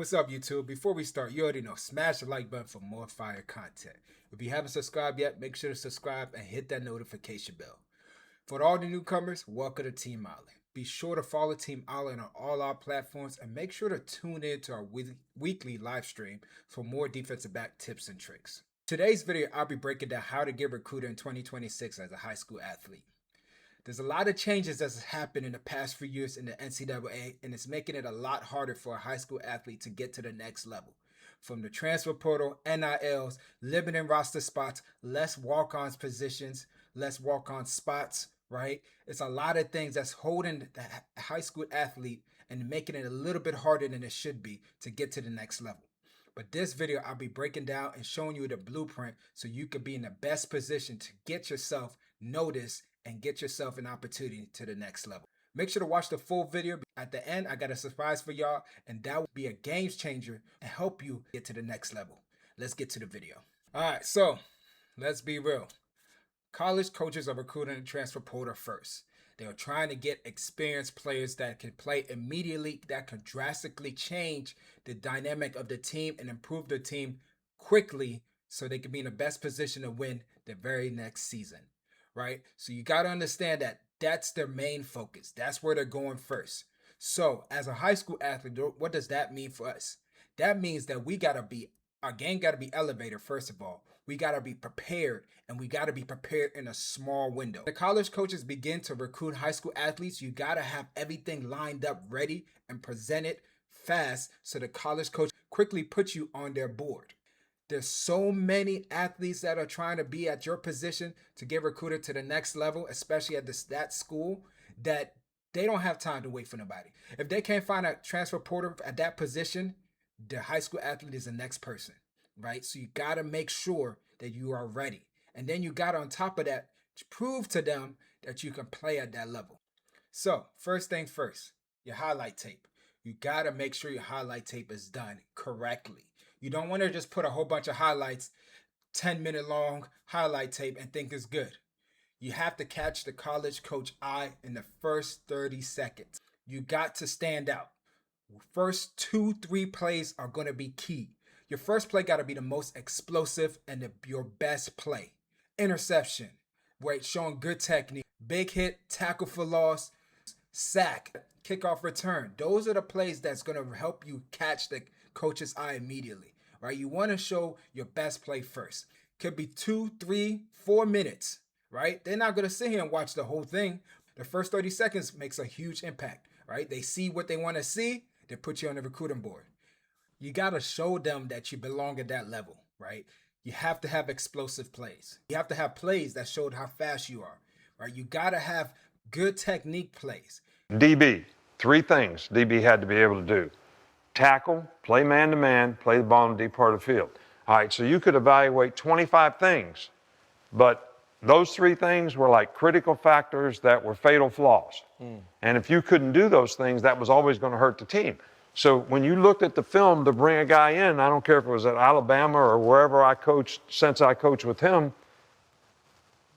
What's up, YouTube? Before we start, you already know, smash the like button for more fire content. If you haven't subscribed yet, make sure to subscribe and hit that notification bell. For all the newcomers, welcome to Team Eyeland. Be sure to follow Team Eyeland on all our platforms and make sure to tune in to our weekly live stream for more defensive back tips and tricks. Today's video, I'll be breaking down how to get recruited in 2026 as a high school athlete. There's a lot of changes that's happened in the past few years in the NCAA, and it's making it a lot harder for a high school athlete to get to the next level. From the transfer portal, NILs, limited roster spots, less walk-ons positions, less walk-on spots, right? It's a lot of things that's holding the high school athlete and making it a little bit harder than it should be to get to the next level. But this video, I'll be breaking down and showing you the blueprint so you can be in the best position to get yourself noticed and get yourself an opportunity to the next level. Make sure to watch the full video. At the end, I got a surprise for y'all, and that will be a game changer and help you get to the next level. Let's get to the video. All right, so let's be real. College coaches are recruiting the transfer portal first. They are trying to get experienced players that can play immediately, that can drastically change the dynamic of the team and improve the team quickly so they can be in the best position to win the very next season. Right? So you got to understand that that's their main focus. That's where they're going first. So as a high school athlete, what does that mean for us? That means that our game got to be elevated, first of all. We got to be prepared, and we got to be prepared in a small window. The college coaches begin to recruit high school athletes. You got to have everything lined up, ready, and presented fast so the college coach quickly puts you on their board. There's so many athletes that are trying to be at your position to get recruited to the next level, especially at that school, that they don't have time to wait for nobody. If they can't find a transfer portal at that position, the high school athlete is the next person, right? So you got to make sure that you are ready. And then you got to, on top of that, prove to them that you can play at that level. So first thing first, your highlight tape. You got to make sure your highlight tape is done correctly. You don't want to just put a whole bunch of highlights, 10-minute long highlight tape, and think it's good. You have to catch the college coach eye in the first 30 seconds. You got to stand out. First 2-3 plays are going to be key. Your first play got to be the most explosive and your best play. Interception, where it's showing good technique. Big hit, tackle for loss, sack, kickoff return. Those are the plays that's going to help you catch the coach's eye immediately, right? You want to show your best play first. Could be 2, 3, 4 minutes, right? They're not going to sit here and watch the whole thing. The first 30 seconds makes a huge impact, right? They see what they want to see. They put you on the recruiting board. You got to show them that you belong at that level, right? You have to have explosive plays. You have to have plays that showed how fast you are, right? You got to have good technique plays. DB, 3 things DB had to be able to do. Tackle, play man-to-man, play the ball in the deep part of the field. All right, so you could evaluate 25 things, but those 3 things were like critical factors that were fatal flaws. And if you couldn't do those things, that was always going to hurt the team. So when you looked at the film to bring a guy in, I don't care if it was at Alabama or wherever I coached, since I coached with him,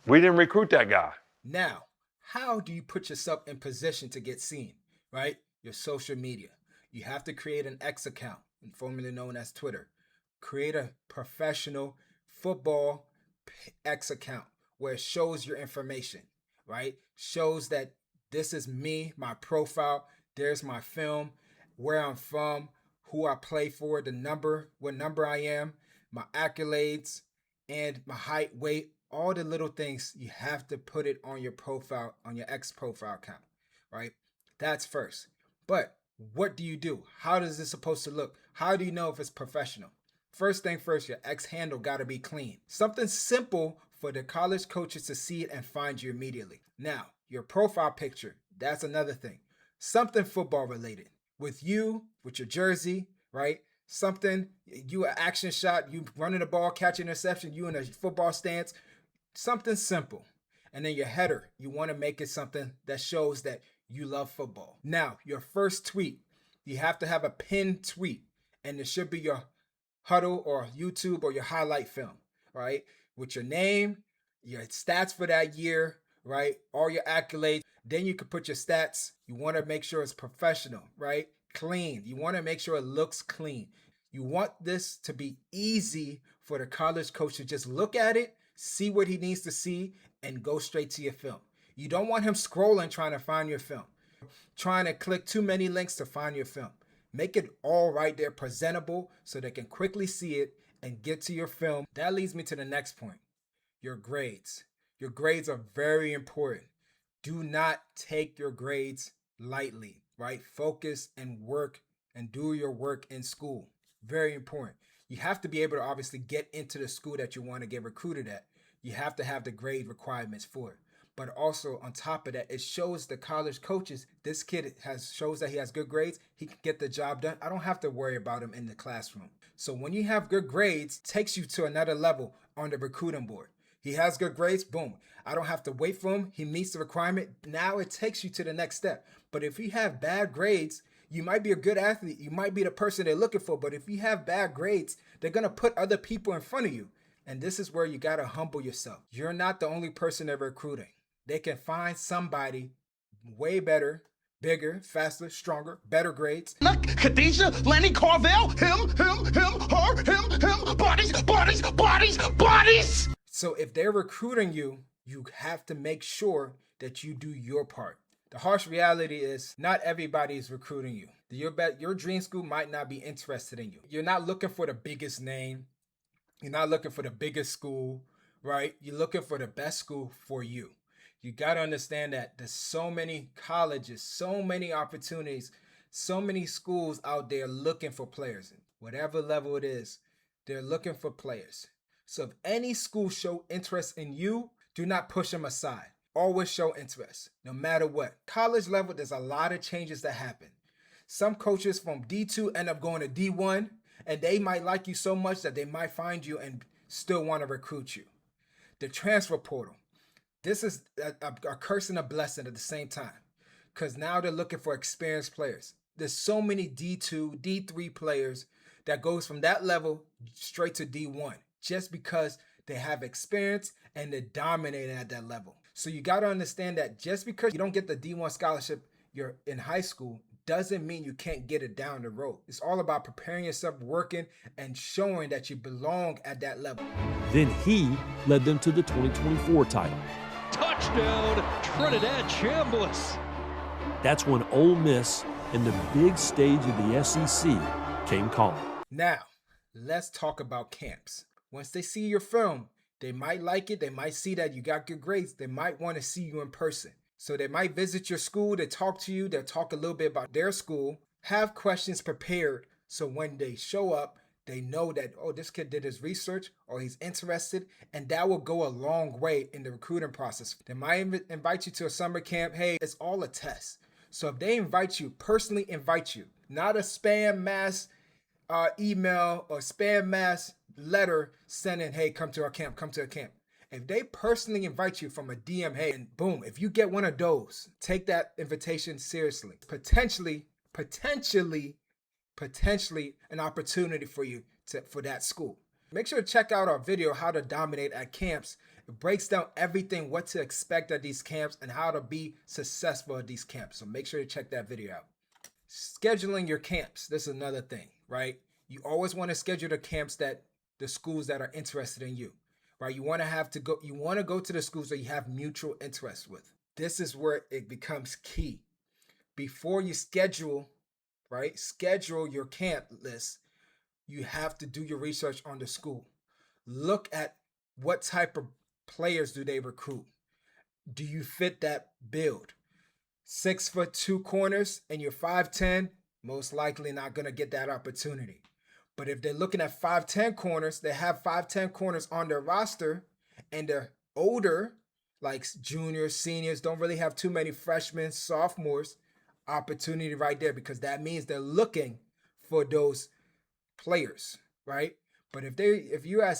we didn't recruit that guy. Now, how do you put yourself in position to get seen, right? Your social media. You have to create an X account, formerly known as Twitter. Create a professional football X account where it shows your information, right? Shows that this is me, my profile, there's my film, where I'm from, who I play for, the number, what number I am, my accolades, and my height, weight, all the little things. You have to put it on your profile, on your X profile account, right? That's first. But what do you do? How is this supposed to look? How do you know if it's professional? First thing first, your X handle got to be clean. Something simple for the college coaches to see it and find you immediately. Now, your profile picture, that's another thing. Something football related. With you, with your jersey, right? Something, you an action shot, you running the ball, catching interception, you in a football stance. Something simple. And then your header, you want to make it something that shows that you love football. Now, your first tweet, you have to have a pinned tweet, and it should be your huddle or YouTube or your highlight film, right? With your name, your stats for that year, right? All your accolades. Then you can put your stats. You want to make sure it's professional, right? clean. You want to make sure it looks clean. You want this to be easy for the college coach to just look at it, see what he needs to see, and go straight to your film. You don't want him scrolling trying to find your film, trying to click too many links to find your film. Make it all right there, presentable, so they can quickly see it and get to your film. That leads me to the next point, your grades. Your grades are very important. Do not take your grades lightly, right? Focus and work and do your work in school. Very important. You have to be able to obviously get into the school that you want to get recruited at. You have to have the grade requirements for it. But also on top of that, it shows the college coaches this kid shows that he has good grades. He can get the job done. I don't have to worry about him in the classroom. So when you have good grades, it takes you to another level on the recruiting board. He has good grades, boom. I don't have to wait for him. He meets the requirement. Now it takes you to the next step. But if you have bad grades, you might be a good athlete. You might be the person they're looking for. But if you have bad grades, they're going to put other people in front of you. And this is where you got to humble yourself. You're not the only person they're recruiting. They can find somebody way better, bigger, faster, stronger, better grades. Look, Khadijah, Lenny Carvel, him, her, him, bodies. So if they're recruiting you, you have to make sure that you do your part. The harsh reality is not everybody is recruiting you. Your dream school might not be interested in you. You're not looking for the biggest name. You're not looking for the biggest school, right? You're looking for the best school for you. You got to understand that there's so many colleges, so many opportunities, so many schools out there looking for players. Whatever level it is, they're looking for players. So if any school show interest in you, do not push them aside. Always show interest, no matter what. College level, there's a lot of changes that happen. Some coaches from D2 end up going to D1, and they might like you so much that they might find you and still want to recruit you. The transfer portal. This is a curse and a blessing at the same time, because now they're looking for experienced players. There's so many D2, D3 players that goes from that level straight to D1 just because they have experience and they're dominating at that level. So you got to understand that just because you don't get the D1 scholarship you're in high school doesn't mean you can't get it down the road. It's all about preparing yourself, working, and showing that you belong at that level. Then he led them to the 2024 title. Touchdown, Trinidad Chambliss. That's when Ole Miss and the big stage of the SEC came calling. Now, let's talk about camps. Once they see your film, they might like it. They might see that you got good grades. They might want to see you in person. So they might visit your school. They talk to you. They'll talk a little bit about their school. Have questions prepared so when they show up, they know that, oh, this kid did his research or he's interested, and that will go a long way in the recruiting process. They might invite you to a summer camp. Hey, it's all a test. So if they invite you, personally invite you, not a spam mass email or spam mass letter sending, hey, come to our camp, come to a camp. If they personally invite you from a DM, hey, and boom, if you get one of those, take that invitation seriously. Potentially an opportunity for you for that school. Make sure to check out our video, How to Dominate at Camps. It breaks down everything, what to expect at these camps and how to be successful at these camps. So make sure to check that video out. Scheduling your camps. This is another thing, right? You always want to schedule the camps that the schools that are interested in you, right? You want to go to the schools that you have mutual interest with. This is where it becomes key. Before you schedule your camp list, you have to do your research on the school. Look at what type of players do they recruit. Do you fit that build? 6'2" corners and you're 5'10", most likely not going to get that opportunity. But if they're looking at 5'10" corners, they have 5'10" corners on their roster and they're older, like juniors, seniors, don't really have too many freshmen, sophomores. Opportunity right there, because that means they're looking for those players, right? But if you are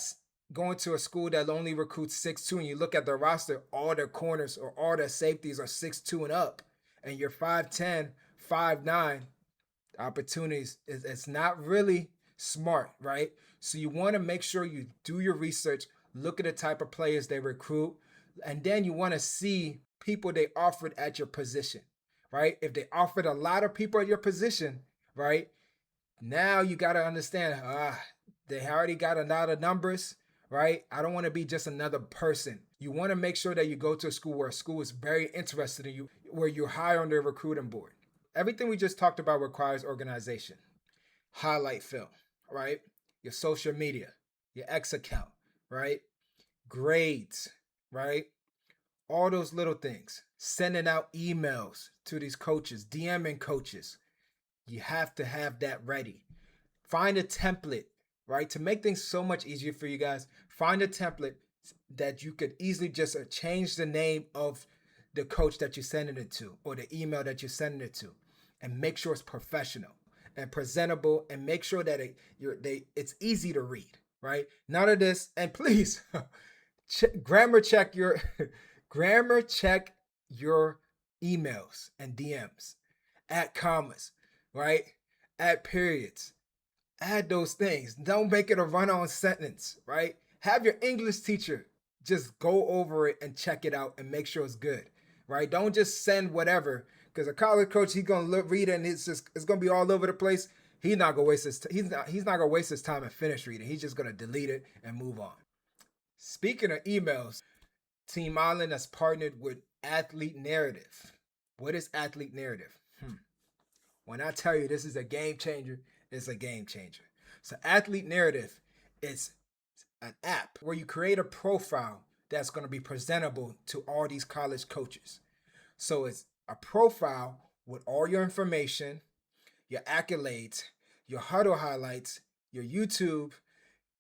going to a school that only recruits 6'2" and you look at the roster, all their corners or all their safeties are 6'2" and up, and you're 5'10", 5'9", opportunities, it's not really smart, right? So you want to make sure you do your research, look at the type of players they recruit, and then you want to see people they offered at your position. Right? If they offered a lot of people at your position, right? Now you got to understand, they already got a lot of numbers, right? I don't want to be just another person. You want to make sure that you go to a school where a school is very interested in you, where you're high on their recruiting board. Everything we just talked about requires organization. Highlight film, right? Your social media, your X account, right? Grades, right? All those little things. Sending out emails to these coaches, DMing coaches. You have to have that ready. Find a template, right? To make things so much easier for you guys, find a template that you could easily just change the name of the coach that you're sending it to or the email that you're sending it to, and make sure it's professional and presentable, and make sure that it's easy to read, right? None of this, and please grammar check your grammar check your emails and DMs. Add commas, right? Add periods. Add those things. Don't make it a run-on sentence, right? Have your English teacher just go over it and check it out and make sure it's good, right? Don't just send whatever, because a college coach, he's gonna read it and it's gonna be all over the place. He's not gonna waste he's not gonna waste his time and finish reading. He's just gonna delete it and move on. Speaking of emails, Team Eyeland has partnered with Athlete Narrative. What is Athlete Narrative? When I tell you this is a game changer, it's a game changer. So Athlete Narrative is an app where you create a profile that's going to be presentable to all these college coaches. So it's a profile with all your information, your accolades, your huddle highlights, your YouTube,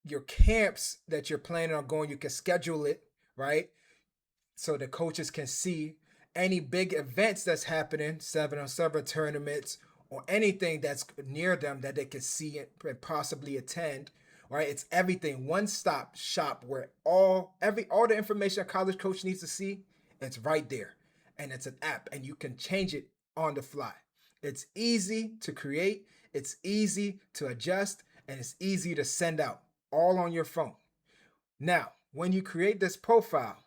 your camps that you're planning on going. You can schedule it, right? So the coaches can see any big events that's happening, 7-on-7 tournaments, or anything that's near them that they can see and possibly attend, right? It's everything, one-stop shop where all the information a college coach needs to see, it's right there. And it's an app, and you can change it on the fly. It's easy to create, it's easy to adjust, and it's easy to send out, all on your phone. Now, when you create this profile,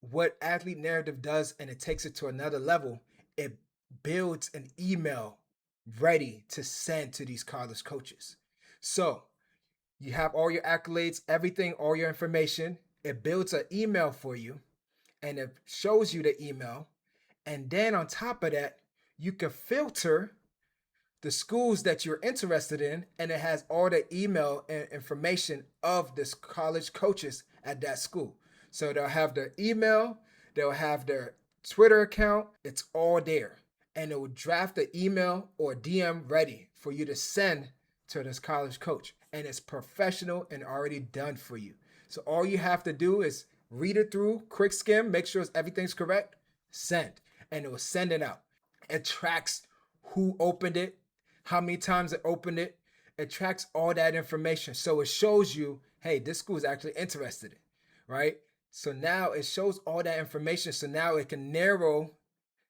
what Athlete Narrative does, and it takes it to another level, it builds an email ready to send to these college coaches. So you have all your accolades, everything, all your information. It builds an email for you, and it shows you the email. And then on top of that, you can filter the schools that you're interested in, and it has all the email and information of this college coaches at that school. So they'll have their email, they'll have their Twitter account, it's all there. And it will draft the email or DM ready for you to send to this college coach. And it's professional and already done for you. So all you have to do is read it through, quick skim, make sure everything's correct, send. And it will send it out. It tracks who opened it, how many times it opened it. It tracks all that information. So it shows you, hey, this school is actually interested in, right? So now it shows all that information. So now it can narrow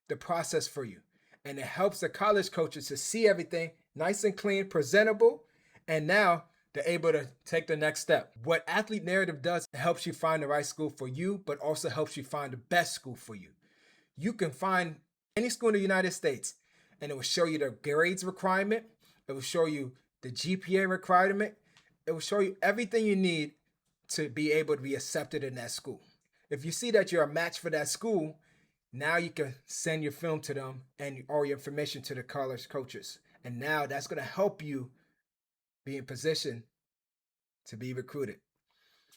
the process for you. And it helps the college coaches to see everything nice and clean, presentable. And now they're able to take the next step. What Athlete Narrative does, it helps you find the right school for you, but also helps you find the best school for you. You can find any school in the United States, and it will show you the grades requirement. It will show you the GPA requirement. It will show you everything you need to be able to be accepted in that school. If you see that you're a match for that school, now you can send your film to them and all your information to the college coaches. And now that's going to help you be in position to be recruited.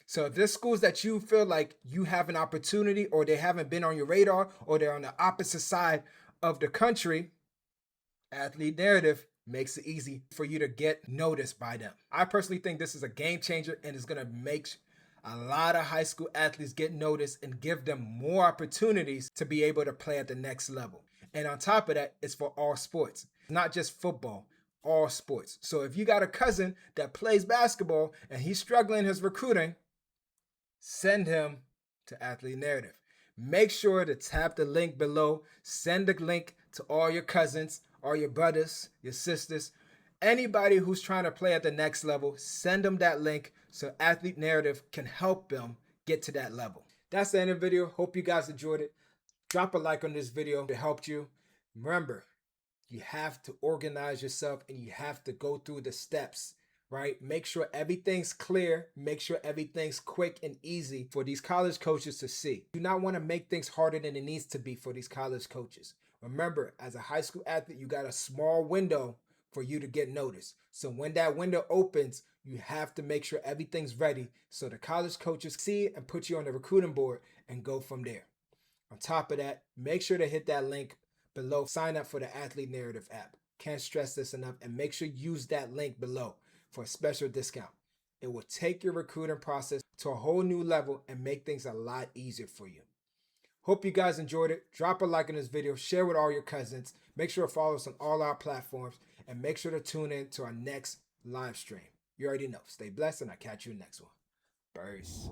So if there's schools that you feel like you have an opportunity, or they haven't been on your radar, or they're on the opposite side of the country, Athlete Narrative makes it easy for you to get noticed by them. I personally think this is a game changer, and it's going to make a lot of high school athletes get noticed and give them more opportunities to be able to play at the next level. And on top of that, it's for all sports, not just football, all sports. So if you got a cousin that plays basketball and he's struggling in his recruiting, send him to Athlete Narrative. Make sure to tap the link below. Send the link to all your cousins, all your brothers, your sisters, anybody who's trying to play at the next level. Send them that link so Athlete Narrative can help them get to that level. That's the end of the video. Hope you guys enjoyed it. Drop a like on this video if it helped you. Remember, you have to organize yourself and you have to go through the steps, right? Make sure everything's clear. Make sure everything's quick and easy for these college coaches to see. You do not want to make things harder than it needs to be for these college coaches. Remember, as a high school athlete, you got a small window for you to get noticed. So when that window opens, you have to make sure everything's ready so the college coaches see it and put you on the recruiting board and go from there. On top of that, make sure to hit that link below. Sign up for the Athlete Narrative app. Can't stress this enough. And make sure you use that link below for a special discount. It will take your recruiting process to a whole new level and make things a lot easier for you. Hope you guys enjoyed it. Drop a like on this video. Share with all your cousins. Make sure to follow us on all our platforms. And make sure to tune in to our next live stream. You already know. Stay blessed and I'll catch you next one. Peace.